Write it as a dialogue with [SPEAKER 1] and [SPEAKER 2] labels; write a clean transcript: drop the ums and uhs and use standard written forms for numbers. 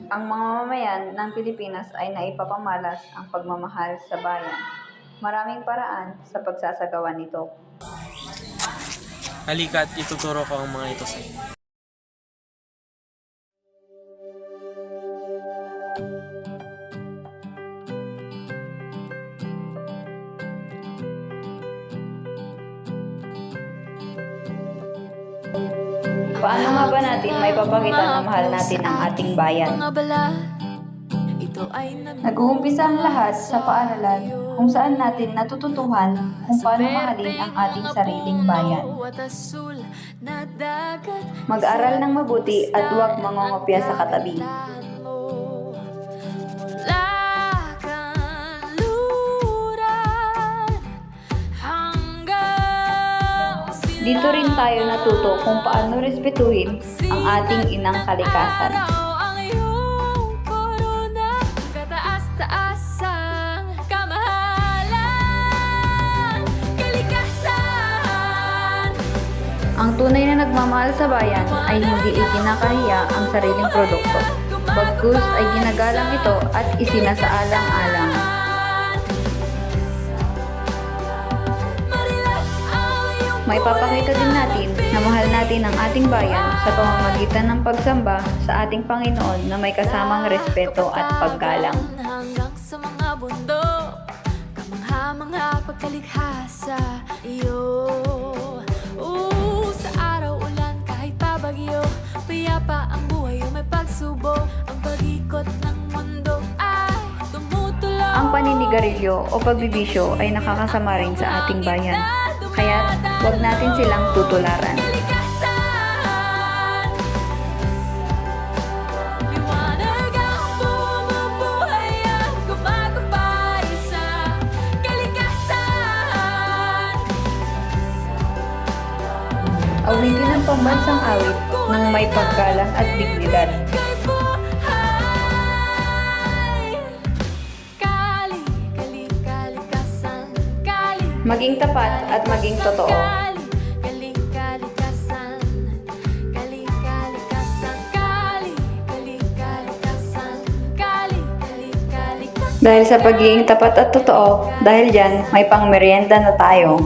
[SPEAKER 1] Ang mga mamamayan ng Pilipinas ay naipapamalas ang pagmamahal sa bayan. Maraming paraan sa pagsasagawa nito.
[SPEAKER 2] Halika at ituturo ko ang mga ito sa iyo.
[SPEAKER 1] Paano nga ba natin may papakita na mahal natin ang ating bayan? Nag-uumpisa ang lahat sa paaralan kung saan natin natututuhan kung paano mahalin ang ating sariling bayan. Mag-aral ng mabuti at huwag mangongopya sa katabi. Dito rin tayo natuto kung paano respetuhin ang ating inang kalikasan. Ang tunay na nagmamahal sa bayan ay hindi ikinakahiya ang sariling produkto. Bagkus ay ginagalang ito at isinasaalang-alang. May papakita din natin na mahal natin ang ating bayan sa pamamagitan ng pagsamba sa ating Panginoon na may kasamang respeto at paggalang.
[SPEAKER 3] Hanggang sa mga bundok, kamangha-mangha pagkalikha sa iyo. Sa araw ulan kahit pabagyo, payapa ang buhay o may pagsubok. Ang pag-ikot ng mundo ay tumutulo. Ang
[SPEAKER 1] paninigarilyo o pagbibisyo ay nakakasama rin sa ating bayan. Kaya huwag natin silang tutularan. Awitin ang pambansang awit ng may paggalang at dignidad. Maging tapat at maging totoo. Dahil sa pagiging tapat at totoo, dahil dyan, may pangmeryenda na tayo.